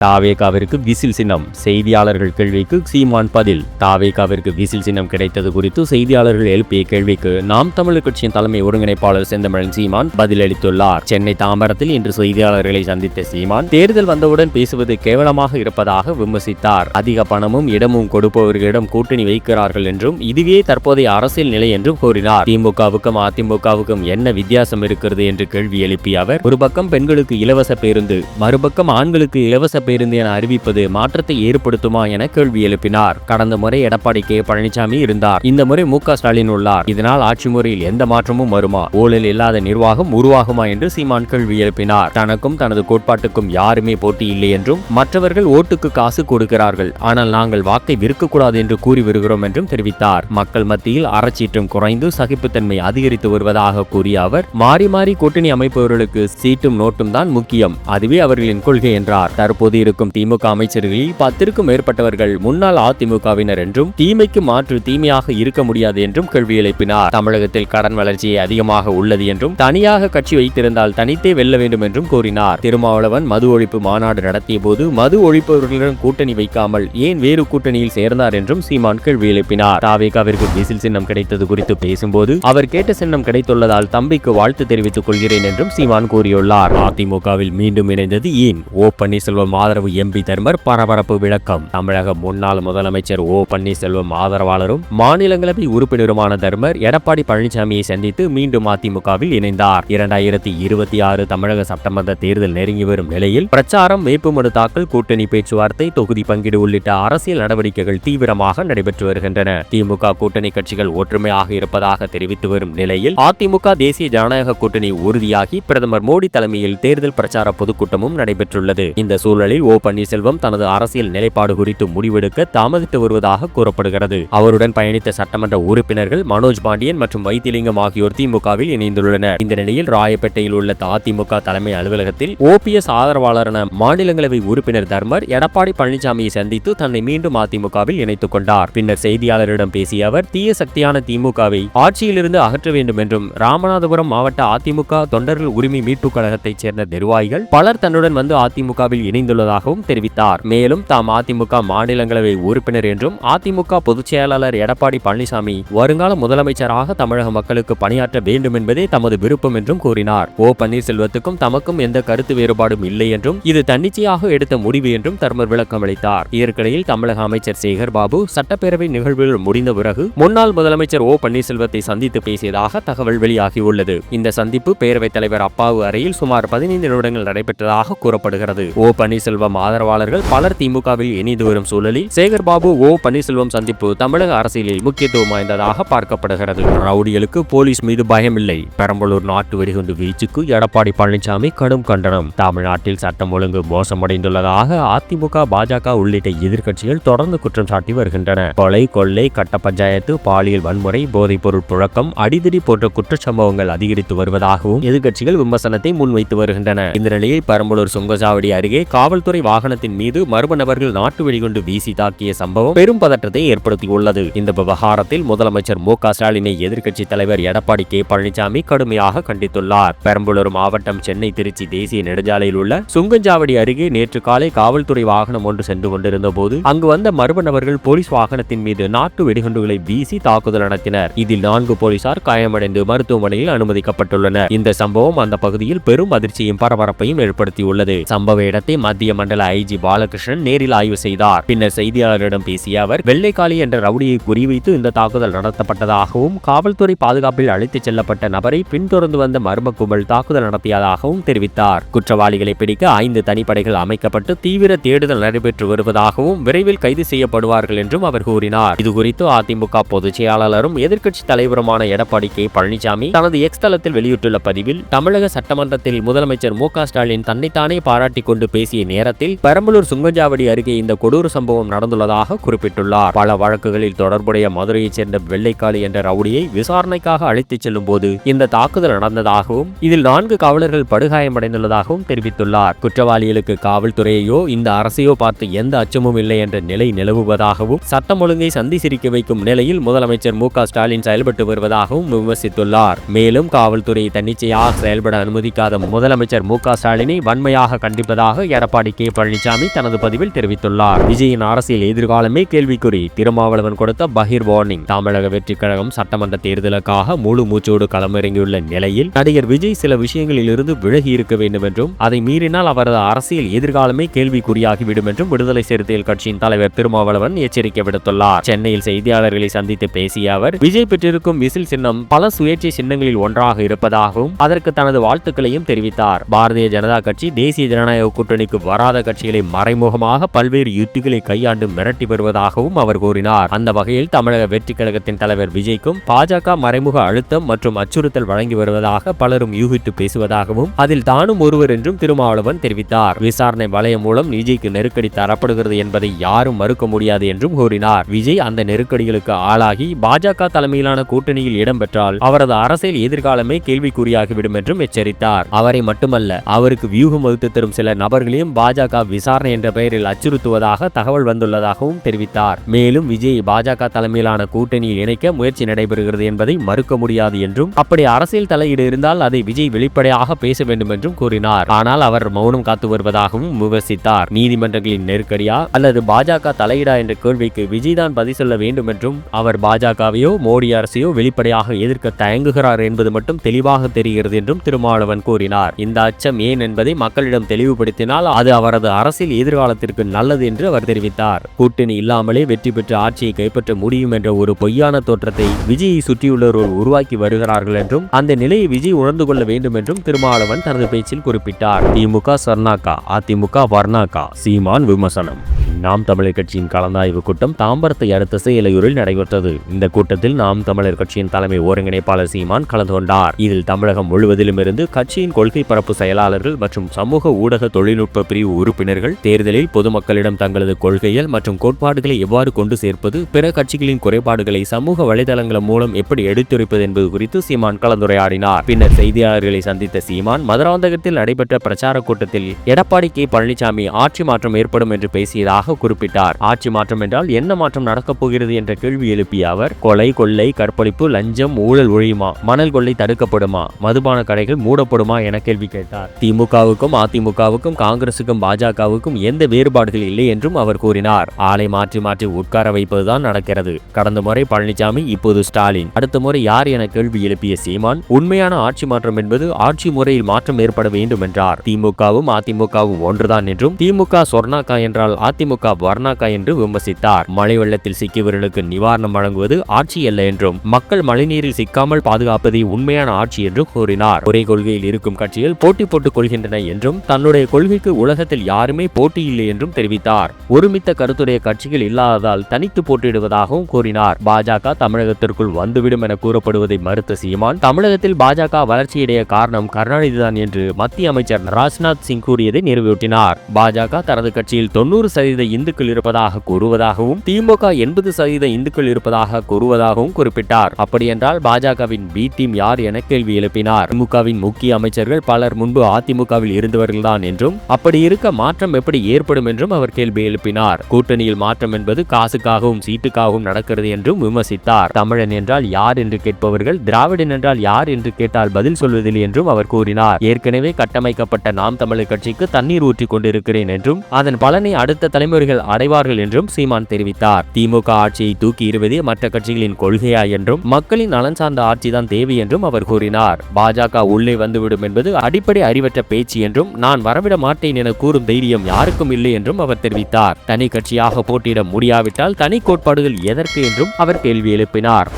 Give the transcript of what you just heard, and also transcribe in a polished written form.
தாவேகாவிற்கு whistle சின்னம், செய்தியாளர்கள் கேள்விக்கு சீமான் பதில். தாவேகாவிற்கு விசில் சின்னம் கிடைத்தது குறித்து செய்தியாளர்கள் எழுப்பிய கேள்விக்கு நாம் தமிழர் கட்சியின் தலைமை ஒருங்கிணைப்பாளர் செந்தமிழன் சீமான் பதிலளித்துள்ளார். சென்னை தாம்பரத்தில் இன்று செய்தியாளர்களை சந்தித்த சீமான் தேர்தல் வந்தவுடன் பேசுவது கேவலமாக இருப்பதாக விமர்சித்தார். அதிக பணமும் இடமும் கொடுப்பவர்களிடம் கூட்டணி வைக்கிறார்கள் என்றும் இதுவே தற்போதைய அரசியல் நிலை என்றும் கூறினார். திமுகவுக்கும் அதிமுகவுக்கும் என்ன வித்தியாசம் இருக்கிறது என்று கேள்வி எழுப்பிய அவர், ஒரு பக்கம் பெண்களுக்கு இலவச பேருந்து, மறுபக்கம் ஆண்களுக்கு இலவச பேருந்து என அறிவிப்பது மாற்றத்தை ஏற்படுத்துமா என கேள்வி எழுப்பினார். கடந்த முறை எடப்பாடி கே பழனிசாமி இருந்தார், இந்த முறை மு.க. ஸ்டாலின் உள்ளார். இதனால் ஆட்சி முறையில் எந்த மாற்றமும் வருமா, ஊழல் இல்லாத நிர்வாகம் உருவாகுமா என்று சீமான் கேள்வி எழுப்பினார். தனக்கும் தனது கோட்பாட்டுக்கும் யாருமே போட்டி இல்லை என்றும் மற்றவர்கள் ஓட்டுக்கு காசு கொடுக்கிறார்கள், ஆனால் நாங்கள் வாக்கை விற்கக்கூடாது என்று கூறி வருகிறோம் என்றும் தெரிவித்தார். மக்கள் மத்தியில் அறச்சீற்றம் குறைந்து சகிப்புத்தன்மை அதிகரித்து வருவதாக கூறிய அவர், மாறி மாறி கூட்டணி அமைப்பவர்களுக்கு சீட்டும் நோட்டும் தான் முக்கியம், அதுவே அவர்களின் கொள்கை என்றார். தற்போது இருக்கும் திமுக அமைச்சர்களில் 10க்கும் மேற்பட்டவர்கள் முன்னாள் அதிமுகவினர் என்றும் தீமைக்கு மாற்று தீமையாக இருக்க முடியாது என்றும் கேள்வி எழுப்பினார். தமிழகத்தில் கடன் வளர்ச்சி அதிகமாக உள்ளது என்றும் தனியாக கட்சி வைத்திருந்தால் தனித்தே வெல்ல வேண்டும் என்றும் கூறினார். திருமாவளவன் மது ஒழிப்பு மாநாடு நடத்திய போது மது ஒழிப்பவர்களுடன் கூட்டணி வைக்காமல் ஏன் வேறு கூட்டணியில் சேர்ந்தார் என்றும் சீமான் கேள்வி எழுப்பினார். தாவேகாவிற்கு விசில் சின்னம் கிடைத்தது குறித்து பேசும்போது அவர் கேட்ட சின்னம் கிடைத்துள்ளதால் தம்பிக்கு வாழ்த்து தெரிவித்துக் கொள்கிறேன் என்றும் சீமான் கூறியுள்ளார். அதிமுகவில் மீண்டும் இணைந்தது ஏன்? ஓ பன்னீர்செல்வம் ஆதரவு எம்பி தர்மர் பரபரப்பு விளக்கம். தமிழக முன்னாள் முதலமைச்சர் ஓ பன்னீர்செல்வம் ஆதரவாளரும் மாநிலங்களவை உறுப்பினருமான தர்மர் எடப்பாடி பழனிசாமியை சந்தித்து மீண்டும் அதிமுகவில் இணைந்தார். 2026 தமிழக சட்டமன்ற தேர்தல் நெருங்கி வரும் நிலையில் பிரச்சாரம், வேட்புமனு தாக்கல், கூட்டணி பேச்சுவார்த்தை, தொகுதி பங்கீடு உள்ளிட்ட அரசியல் நடவடிக்கைகள் தீவிரமாக நடைபெற்று வருகின்றன. திமுக கூட்டணி கட்சிகள் ஒற்றுமையாக இருப்பதாக தெரிவித்து வரும் நிலையில் அதிமுக தேசிய ஜனநாயக கூட்டணி உறுதியாகி பிரதமர் மோடி தலைமையில் தேர்தல் பிரச்சார பொதுக்கூட்டமும் நடைபெற்றுள்ளது. இந்த சூழலில் ஓ பன்னீர்செல்வம் தனது அரசியல் நிலைப்பாடு குறித்து முடிவெடுக்க தாமதித்து வருவதாக கூறப்படுகிறது. அவருடன் பயணித்த சட்டமன்ற உறுப்பினர்கள் மனோஜ் பாண்டியன் மற்றும் வைத்திலிங்கம் ஆகியோர் திமுகவில் இணைந்துள்ளனர். இந்த நிலையில் ராயப்பேட்டையில் உள்ள அதிமுக தலைமை அலுவலகத்தில் ஓபிஎஸ் ஆதரவாளரான மாநிலங்களவை உறுப்பினர் தர்மர் எடப்பாடி பழனிசாமியை சந்தித்து தன்னை மீண்டும் அதிமுகவில் இணைத்துக் கொண்டார். பின்னர் செய்தியாளரிடம் பேசிய அவர், தீய சக்தியான திமுகவை ஆட்சியிலிருந்து அகற்ற வேண்டும் என்றும் ராமநாதபுரம் மாவட்ட அதிமுக தொண்டர்கள் உரிமை மீட்புக் கழகத்தைச் சேர்ந்த நிர்வாகிகள் பலர் தன்னுடன் வந்து அதிமுகவில் இணைந்துள்ளதாகவும் தெரிவித்தார். மேலும் தாம் அதிமுக மாநிலங்களவை உறுப்பினர் என்றும் அதிமுக பொதுச் செயலாளர் எடப்பாடி பழனிசாமி வருங்கால முதலமைச்சராக தமிழக மக்களுக்கு பணியாற்ற வேண்டும் என்பதே தமது விருப்பம் என்றும் கூறினார். ஓ பன்னீர்செல்வத்துக்கும் தமக்கும் எந்த கருத்து வேறுபாடும் இல்லை என்றும் இது தன்னிச்சையாக எடுத்த முடிவு என்றும் தர்மர் விளக்கம் அளித்தார். இதற்கிடையில் தமிழக அமைச்சர் சேகர் பாபு சட்டப்பேரவை நிகழ்வுகள் முடிந்த பிறகு முன்னாள் முதலமைச்சர் ஓ பன்னீர்செல்வத்தை சந்தித்து பேசியதாக தகவல் வெளியாகியுள்ளது. இந்த சந்திப்பு பேரவைத் தலைவர் அப்பாவு அறையில் சுமார் 15 நிமிடங்கள் நடைபெற்றதாக கூறப்படுகிறது. ஓ பன்னீர்செல்வம் ஆதரவாளர்கள் பலர் திமுகவில் இணைந்து வரும் சூழலில் சேகர் பாபு ஓ பன்னீர்செல்வம் சந்திப்பு தமிழக அரசியலில் முக்கியத்துவம் வாய்ந்ததாக பார்க்கப்படுகிறது. ரவுடிகளுக்கு போலீஸ் மீது பயமில்லை. பெரம்பலூர் நாட்டு வெடிகுண்டு வீச்சுக்கு எடப்பாடி பழனிசாமி கடும் கண்டனம். தமிழ்நாட்டில் சட்டம் ஒழுங்கு மோசமடைந்துள்ளதாக அதிமுக, பாஜக உள்ளிட்ட எதிர்க்கட்சிகள் தொடர்ந்து குற்றம் சாட்டி வருகின்றன. கொலை, கொள்ளை, கட்ட பஞ்சாயத்து, பாலியல் வன்முறை, போதைப் பொருள் புழக்கம், அடிதடி போன்ற குற்றச்சம்பவங்கள் அதிகரித்து வருவதாகவும் எதிர்க்கட்சிகள் விமர்சனத்தை முன்வைத்து வருகின்றன. இந்த நிலையில் பெரம்பலூர் சுங்கச்சாவடி அருகே காவல்துறை வாகனத்தின் மீது மர்ம நபர்கள் நாட்டு வெடிகுண்டு வீசி தாக்கிய சம்பவம் பெரும் பதற்றத்தை ஏற்படுத்தியுள்ளது. இந்த விவகாரத்தில் முதலமைச்சர் மு.க. ஸ்டாலினை எதிர்க்கட்சி தலைவர் எடப்பாடி கே பழனிசாமி கடுமையாக கண்டித்துள்ளார். பெரம்பலூர் மாவட்டம் சென்னை திருச்சி தேசிய நெடுஞ்சாலையில் உள்ள சுங்கச்சாவடி அருகே நேற்று காலை காவல்துறை வாகனம் ஒன்று சென்று கொண்டிருந்த போது அங்கு வந்த மர்ம நபர்கள் போலீஸ் வாகனத்தின் மீது நாட்டு வெடிகுண்டுகளை வீசி தாக்குதல் நடத்தினர். இதில் 4 போலீசார் காயமடைந்து மருத்துவமனையில் அனுமதிக்கப்பட்டுள்ளனர். இந்த சம்பவம் அந்த பகுதியில் பெரும் அதிர்ச்சியும் பரபரப்பையும் ஏற்படுத்தியுள்ளது. சம்பவ இடத்தை மத்திய மண்டல ஐஜி பாலகிருஷ்ணன் நேரில் ஆய்வு செய்தார். பின்னர் செய்தியாளரிடம் பேசிய அவர், வெள்ளைக்காளி என்ற ரவுடியை குறிவைத்து இந்த தாக்குதல் நடத்தப்பட்டதாகவும் காவல்துறை பாதுகாப்பில் அழைத்துச் செல்லப்பட்ட நபரை பின்தொடர்ந்து வந்த மர்ம கும்பல் தாக்குதல் நடத்தியதாகவும் தெரிவித்தார். குற்றவாளிகளை பிடிக்க 5 தனிப்படைகள் அமைக்கப்பட்டு தீவிர தேடுதல் நடைபெற்று வருவதாகவும் விரைவில் கைது செய்யப்படுவார்கள் என்றும் அவர் கூறினார். இதுகுறித்து அதிமுக பொதுச் செயலாளரும் எதிர்க்கட்சி தலைவருமான எடப்பாடி கே பழனிசாமி தனது எக்ஸ் தளத்தில் வெளியிட்டுள்ள பதிவில், தமிழக சட்டமன்றத்தில் முதலமைச்சர் மு.க. ஸ்டாலின் தன்னைத்தானே பாராட்டிக் கொண்டு பேசிய நேரத்தில் பெரம்பலூர் சுங்கச்சாவடி அருகே இந்த கொடூர சம்பவம் நடந்துள்ளதாக குறிப்பிட்டுள்ளார். பல வழக்குகளில் தொடர்புடைய மதுரையைச் சேர்ந்த வெள்ளைக்காளி என்ற ரவுடியை விசாரணைக்காக அழைத்துச் செல்லும் போது இந்த தாக்குதல் நடந்ததாகவும் இதில் 4 காவலர்கள் படுகாயமடைந்துள்ளதாகவும் தெரிவித்துள்ளார். குற்றவாளிகளுக்கு காவல்துறையோ இந்த அரசையோ பார்த்து எந்த அச்சமும் இல்லை என்ற நிலை நிலவுவதாகவும் சட்டம் ஒழுங்கை சந்தி சிரிக்க வைக்கும் நிலையில் முதலமைச்சர் மு.க. ஸ்டாலின் செயல்பட்டு வருவதாகவும் விமர்சித்துள்ளார். மேலும் காவல்துறையை தன்னிச்சையாக செயல்பட அனுமதிக்காத முதலமைச்சர் மு.க. ஸ்டாலினை வன்மையாக கண்டிப்பதாக எடப்பாடி எடப்பாடி கே பழனிசாமி தனது பதிவில் தெரிவித்துள்ளார். விஜயின் அரசியல் எதிர்காலமே கேள்விக்குறி. திருமாவளவன் கொடுத்த பகிர் வார்னிங். தமிழக வெற்றிக் கழகம் சட்டமன்ற தேர்தலுக்காக முழு மூச்சோடு களமிறங்கியுள்ள நிலையில் நடிகர் விஜய் சில விஷயங்களில் இருந்து விலகி இருக்க வேண்டும் என்றும் அதை மீறினால் அவரது அரசியல் எதிர்காலமே கேள்விக்குறியாகிவிடும் என்றும் விடுதலை சிறுத்தைகள் கட்சியின் தலைவர் திருமாவளவன் எச்சரிக்கை விடுத்துள்ளார். சென்னையில் செய்தியாளர்களை சந்தித்து பேசிய அவர், விஜய் பெற்றிருக்கும் விசில் சின்னம் பல சுயேட்சை சின்னங்களில் ஒன்றாக இருப்பதாகவும் அதற்கு தனது வாழ்த்துக்களையும் தெரிவித்தார். பாரதிய ஜனதா கட்சி தேசிய ஜனநாயக கூட்டணிக்கு வராத கட்சிகளை மறைமுகமாக பல்வேறு யுத்திகளை கையாண்டு மிரட்டி வருவதாகவும் அவர் கூறினார். அந்த வகையில் தமிழக வெற்றி கழகத்தின் தலைவர் விஜய்க்கும் பாஜக மறைமுக அழுத்தம் மற்றும் அச்சுறுத்தல் வழங்கி வருவதாக பலரும் யூகித்து பேசுவதாகவும் அதில் தானும் ஒருவர் என்றும் திருமாவளவன் தெரிவித்தார். விசாரணை வளையம் மூலம் விஜய்க்கு நெருக்கடி தரப்படுகிறது என்பதை யாரும் மறுக்க முடியாது என்றும் கூறினார். விஜய் அந்த நெருக்கடிகளுக்கு ஆளாகி பாஜக தலைமையிலான கூட்டணியில் இடம்பெற்றால் அவரது அரசியல் எதிர்காலமே கேள்விக்குறியாகிவிடும் என்றும் எச்சரித்தார். அவரை மட்டுமல்ல, அவருக்கு வியூகம் வகுத்து தரும் சில நபர்களையும் பாஜக விசாரணை என்ற பெயரில் அச்சுறுத்துவதாக தகவல் வந்துள்ளதாகவும் தெரிவித்தார். மேலும் விஜய் பாஜக தலைமையிலான கூட்டணியில் இணைக்க முயற்சி நடைபெறுகிறது என்பதை மறுக்க முடியாது என்றும் அப்படி அரசியல் தலையீடு இருந்தால் அதை விஜய் வெளிப்படையாக பேச வேண்டும் என்றும் கூறினார். ஆனால் அவர் மௌனம் காத்து வருவதாகவும் விமர்சித்தார். நீதிமன்றங்களின் நெருக்கடியா அல்லது பாஜக தலையீடா என்ற கேள்விக்கு விஜய் தான் பதில் சொல்ல வேண்டும் என்றும் அவர் பாஜகவையோ மோடி அரசையோ வெளிப்படையாக எதிர்க்க தயங்குகிறார் என்பது மட்டும் தெளிவாக தெரிகிறது என்றும் திருமாவளவன் கூறினார். இந்த அச்சம் ஏன் என்பதை மக்களிடம் தெளிவுபடுத்தினால் அது அவரது அரசியல் எதிர்காலத்திற்கு நல்லது என்று அவர் தெரிவித்தார். கூட்டணி இல்லாமலே வெற்றி பெற்று ஆட்சியை கைப்பற்ற முடியும் என்ற ஒரு பொய்யான தோற்றத்தை விஜயை சுற்றியுள்ளவர்கள் உருவாக்கி வருகிறார்கள் என்றும் அந்த நிலையை விஜய் உணர்ந்து கொள்ள வேண்டும் என்றும் திருமாவளவன் தனது பேச்சில் குறிப்பிட்டார். திமுக சர்ணாக்கா, அதிமுக வர்ணாக்கா, சீமான் விமர்சனம். நாம் தமிழர் கட்சியின் கலந்தாய்வு கூட்டம் தாம்பரத்தை அடுத்த சேலையூரில் நடைபெற்றது. இந்த கூட்டத்தில் நாம் தமிழர் கட்சியின் தலைமை ஒருங்கிணைப்பாளர் சீமான் கலந்து கொண்டார். இதில் தமிழகம் முழுவதிலும் இருந்து கட்சியின் கொள்கை பரப்பு செயலாளர்கள் மற்றும் சமூக ஊடக தொழில்நுட்ப பிரிவு உறுப்பினர்கள் தேர்தலில் பொதுமக்களிடம் தங்களது கொள்கைகள் மற்றும் கோட்பாடுகளை எவ்வாறு கொண்டு சேர்ப்பது, பிற கட்சிகளின் குறைபாடுகளை சமூக வலைதளங்கள் மூலம் எப்படி எடுத்துரைப்பது என்பது குறித்து சீமான் கலந்துரையாடினார். பின்னர் செய்தியாளர்களை சந்தித்த சீமான் மதுராந்தகத்தில் நடைபெற்ற பிரச்சார கூட்டத்தில் எடப்பாடி கே பழனிசாமி ஆட்சி மாற்றம் ஏற்படும் என்று பேசியதாக குறிப்பிட்டார். ஆட்சி மாற்றம் என்றால் என்ன மாற்றம் நடக்கப் போகிறது என்ற கேள்வி எழுப்பிய அவர், கொலை, கொள்ளை, கற்பழிப்பு, லஞ்சம், ஊழல் ஒழியுமா, மணல் கொள்ளை தடுக்கப்படுமா, மதுபான கடைகள் மூடப்படுமா என கேள்வி கேட்டார். திமுகவுக்கும் அதிமுகவுக்கும் காங்கிரசுக்கும் பாஜகவுக்கும் எந்த வேறுபாடுகள் இல்லை என்றும் அவர் கூறினார். ஆளை மாற்றி மாற்றி உட்கார வைப்பதுதான் நடக்கிறது. கடந்த முறை பழனிசாமி, இப்போது ஸ்டாலின், அடுத்த முறை யார் என கேள்வி எழுப்பிய சீமான், உண்மையான ஆட்சி மாற்றம் என்பது ஆட்சி முறையில் மாற்றம் ஏற்பட வேண்டும் என்றார். திமுகவும் அதிமுகவும் ஒன்றுதான் என்றும் திமுக சொர்ணாக்கா என்றால் அதிமுக வர்ணாக்கா என்று விமர்சித்தார். மழை வெள்ளத்தில் சிக்கியவர்களுக்கு நிவாரணம் வழங்குவது ஆட்சி அல்ல என்றும் மக்கள் மழைநீரில் சிக்காமல் பாதுகாப்பதே உண்மையான ஆட்சி என்றும் கூறினார். ஒரே கொள்கையில் இருக்கும் கட்சிகள் போட்டி போட்டுக் கொள்கின்றன என்றும் தன்னுடைய கொள்கைக்கு உலகத்தில் யாருமே போட்டி இல்லை என்றும் தெரிவித்தார். ஒருமித்த கருத்துடைய கட்சிகள் இல்லாததால் தனித்து போட்டியிடுவதாகவும் கூறினார். பாஜக தமிழகத்திற்குள் வந்துவிடும் என கூறப்படுவதை மறுத்த சீமான், தமிழகத்தில் பாஜக வளர்ச்சியடைய காரணம் கருணாநிதிதான் என்று மத்திய அமைச்சர் ராஜ்நாத் சிங் கூறியதை நிறைவேற்றினார். பாஜக தனது கட்சியில் 90% இந்துக்கள் இருப்பதாக கூறுவதாகவும் திமுக 80% இந்துக்கள் இருப்பதாக கூறுவதாகவும் குறிப்பிட்டார். அப்படியென்றால் பாஜகவின் பி டீம் யார் என கேள்வி எழுப்பினார். திமுகவின் முக்கிய அமைச்சர்கள் பலர் முன்பு அதிமுகவில் இருந்தவர்கள்தான் என்றும் அப்படி இருக்க மாற்றம் எப்படி ஏற்படும் என்றும் அவர் கேள்வி எழுப்பினார். கூட்டணியில் மாற்றம் என்பது காசுக்காகவும் சீட்டுக்காகவும் நடக்கிறது என்றும் விமர்சித்தார். தமிழன் என்றால் யார் என்று கேட்பவர்கள் திராவிடன் என்றால் யார் என்று கேட்டால் பதில் சொல்வதில்லை என்றும் அவர் கூறினார். ஏற்கனவே கட்டமைக்கப்பட்ட நாம் தமிழர் கட்சிக்கு தண்ணீர் ஊற்றிக் கொண்டிருக்கிறேன் என்றும் அதன் பலனை அடுத்த தலைமுறைகள் அடைவார்கள் என்றும் சீமான் தெரிவித்தார். திமுக ஆட்சியை தூக்கி எறிவதே மற்ற கட்சிகளின் கொள்கையா என்றும் மக்களின் நலன் சார்ந்த ஆட்சிதான் தேவை என்றும் அவர் கூறினார். பாஜக உள்ளே வந்துவிடும் என்பது அடிப்படை அறிவற்ற பேச்சு என்றும் நான் வரவிட மாட்டேன் என கூறும் தைரியம் யாருக்கும் இல்லை என்றும் அவர் தெரிவித்தார். தனி கட்சியாக போட்டியிட முடியாவிட்டால் தனி கோட்பாடுகள் எதற்கு என்றும் அவர் கேள்வி எழுப்பினார்.